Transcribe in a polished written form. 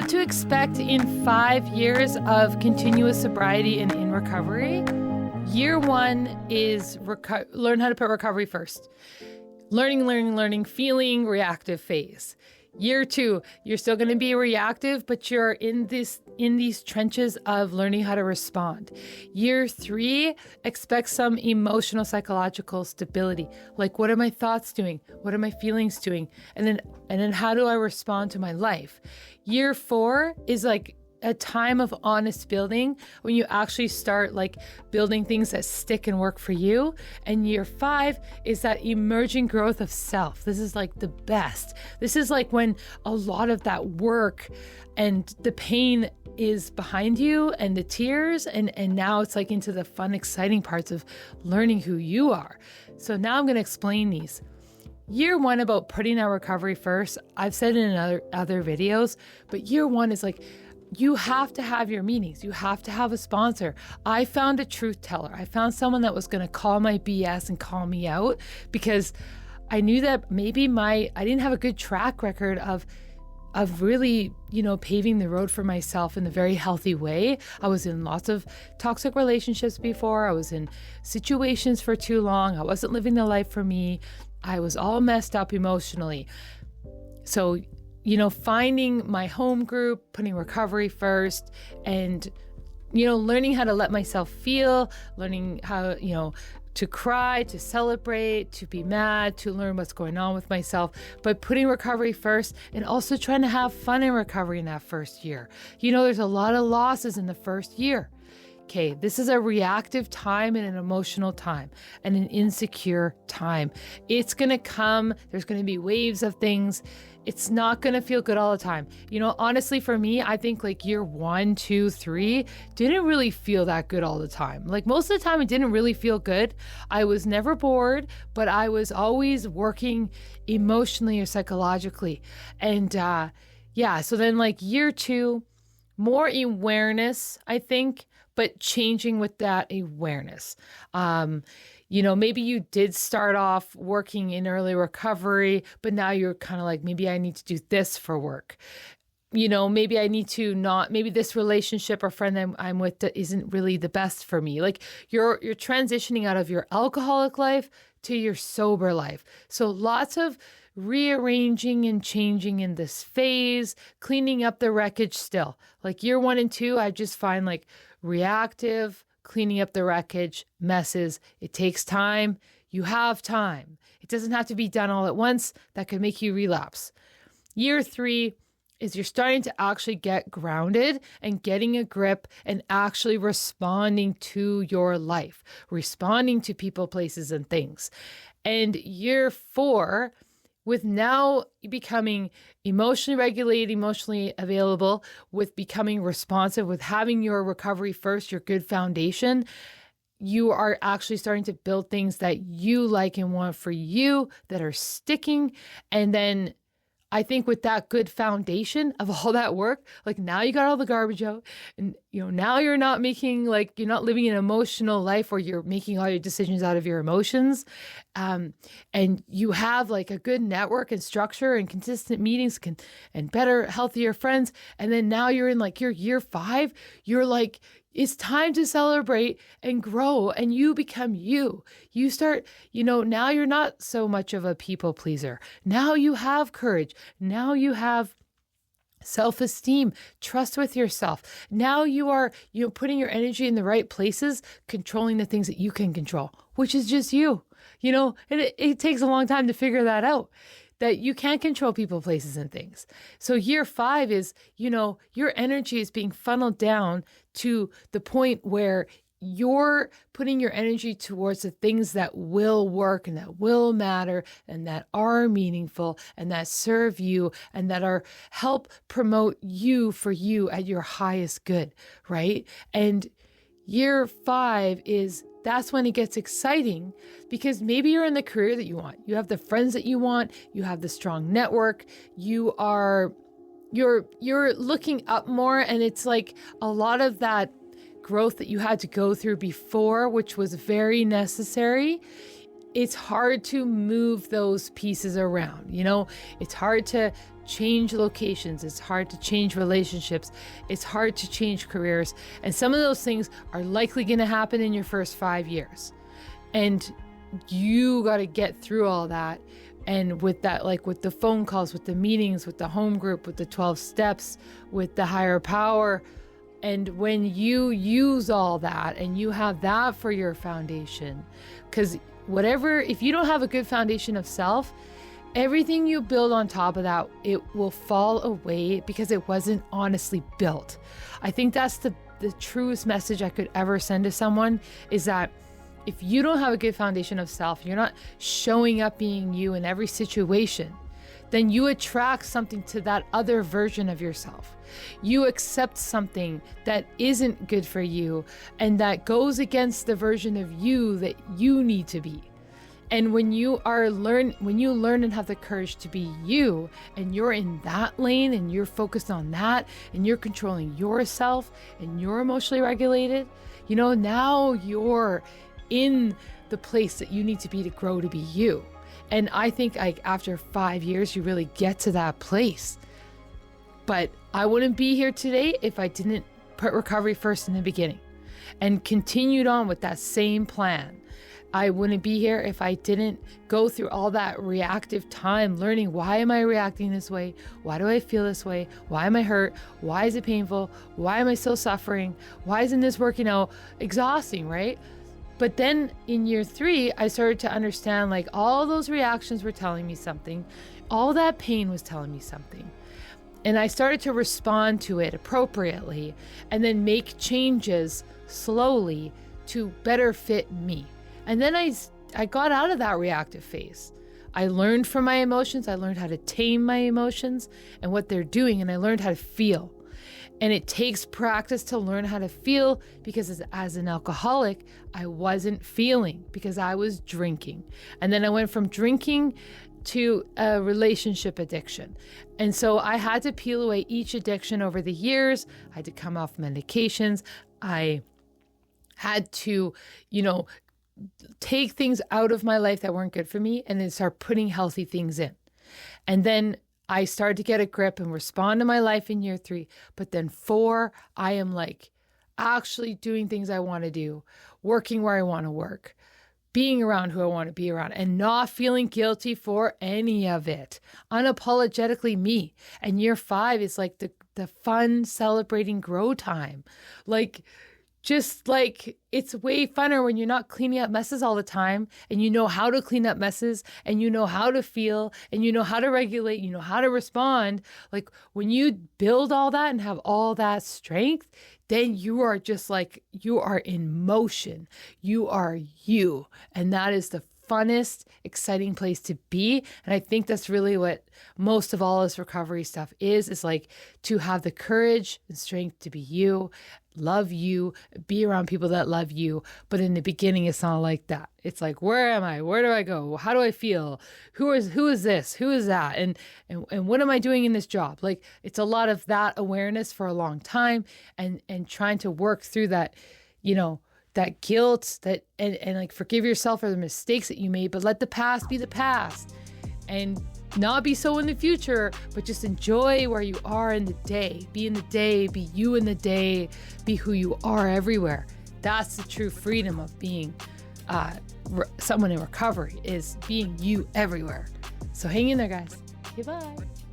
What to expect in 5 years of continuous sobriety and in recovery. Year 1 is learn how to put recovery first. Learning, feeling reactive phase. Year 2, you're still going to be reactive, but you're in these trenches of learning how to respond. Year 3, expect some emotional, psychological stability. Like, what are my thoughts doing? What are my feelings doing? And then how do I respond to my life? Year 4 is like a time of honest building when you actually start like building things that stick and work for you. And year 5 is that emerging growth of self. This is like the best. This is like when a lot of that work and the pain is behind you and the tears, and now it's like into the fun, exciting parts of learning who you are. So now I'm going to explain these. Year 1 about putting our recovery first, I've said in other videos, but year 1 is like, you have to have your meetings. You have to have a sponsor. I found a truth teller. I found someone that was going to call my BS and call me out, because I knew that maybe I didn't have a good track record of really, paving the road for myself in a very healthy way. I was in lots of toxic relationships before. I was in situations for too long. I wasn't living the life for me. I was all messed up emotionally. So finding my home group, putting recovery first, and, learning how to let myself feel, learning how, to cry, to celebrate, to be mad, to learn what's going on with myself, but putting recovery first and also trying to have fun in recovery in that first year. There's a lot of losses in the first year. Okay, this is a reactive time and an emotional time and an insecure time. It's going to come. There's going to be waves of things. It's not going to feel good all the time. Honestly, for me, I think like year 1, 2, 3 didn't really feel that good all the time. Like most of the time, it didn't really feel good. I was never bored, but I was always working emotionally or psychologically. And so then like year 2, more awareness, I think, but changing with that awareness. Maybe you did start off working in early recovery, but now you're kind of like, maybe I need to do this for work. Maybe I need to maybe this relationship or friend that I'm with that isn't really the best for me. Like you're transitioning out of your alcoholic life to your sober life. So lots of rearranging and changing in this phase, cleaning up the wreckage still. Like year 1 and 2, I just find like reactive, cleaning up the wreckage, messes. It takes time. You have time. It doesn't have to be done all at once. That could make you relapse. Year 3 is you're starting to actually get grounded and getting a grip and actually responding to your life, responding to people, places, and things. And year 4, with now becoming emotionally regulated, emotionally available, with becoming responsive, with having your recovery first, your good foundation, you are actually starting to build things that you like and want for you that are sticking. And then I think with that good foundation of all that work, like now you got all the garbage out, and now you're not living an emotional life where you're making all your decisions out of your emotions. And you have like a good network and structure and consistent meetings and better, healthier friends. And then now you're in like your year 5, you're like, it's time to celebrate and grow, and you become you. You start, now you're not so much of a people pleaser. Now you have courage. Now you have self-esteem, trust with yourself. Now you are, putting your energy in the right places, controlling the things that you can control, which is just you. And it takes a long time to figure that out, that you can't control people, places, and things. So year 5 is, your energy is being funneled down to the point where you're putting your energy towards the things that will work and that will matter and that are meaningful and that serve you and that are help promote you for you at your highest good, right? And year 5 that's when it gets exciting, because maybe you're in the career that you want. You have the friends that you want. You have the strong network. You're looking up more, and it's like a lot of that growth that you had to go through before, which was very necessary. it's hard to move those pieces around. It's hard to change locations. It's hard to change relationships. It's hard to change careers. And some of those things are likely going to happen in your first 5 years. And you got to get through all that. And with that, like with the phone calls, with the meetings, with the home group, with the 12 steps, with the higher power. And when you use all that and you have that for your foundation, because if you don't have a good foundation of self, everything you build on top of that, it will fall away because it wasn't honestly built. I think that's the truest message I could ever send to someone, is that if you don't have a good foundation of self, you're not showing up being you in every situation, then you attract something to that other version of yourself. You accept something that isn't good for you and that goes against the version of you that you need to be. And when you learn and have the courage to be you, and you're in that lane and you're focused on that and you're controlling yourself and you're emotionally regulated, now you're in the place that you need to be to grow to be you. And I think after 5 years, you really get to that place. But I wouldn't be here today if I didn't put recovery first in the beginning and continued on with that same plan. I wouldn't be here if I didn't go through all that reactive time learning, why am I reacting this way? Why do I feel this way? Why am I hurt? Why is it painful? Why am I still suffering? Why isn't this working out? Exhausting, right? But then in year 3, I started to understand, like, all those reactions were telling me something. All that pain was telling me something. And I started to respond to it appropriately and then make changes slowly to better fit me. And then I got out of that reactive phase. I learned from my emotions. I learned how to tame my emotions and what they're doing. And I learned how to feel. And it takes practice to learn how to feel, because as an alcoholic, I wasn't feeling because I was drinking. And then I went from drinking to a relationship addiction. And so I had to peel away each addiction over the years. I had to come off medications. I had to, take things out of my life that weren't good for me and then start putting healthy things in. And then I started to get a grip and respond to my life in year 3. But then 4, I am like actually doing things I want to do, working where I want to work, being around who I want to be around, and not feeling guilty for any of it. Unapologetically me. And year 5 is like the fun, celebrating grow time. Just like, it's way funner when you're not cleaning up messes all the time, and you know how to clean up messes, and you know how to feel, and you know how to regulate, you know how to respond. Like, when you build all that and have all that strength, then you are just like, you are in motion. You are you. And that is the funnest, exciting place to be. And I think that's really what most of all this recovery stuff is like, to have the courage and strength to be you, love you, be around people that love you. But in the beginning, it's not like that. It's like, where am I? Where do I go? How do I feel? Who is this? Who is that? And what am I doing in this job? Like, it's a lot of that awareness for a long time, and trying to work through that, that guilt, that and like, forgive yourself for the mistakes that you made, but let the past be the past, and not be so in the future, but just enjoy where you are in the day. Be in the day, be you in the day, be who you are everywhere. That's the true freedom of being someone in recovery, is being you everywhere. So hang in there, guys. Goodbye.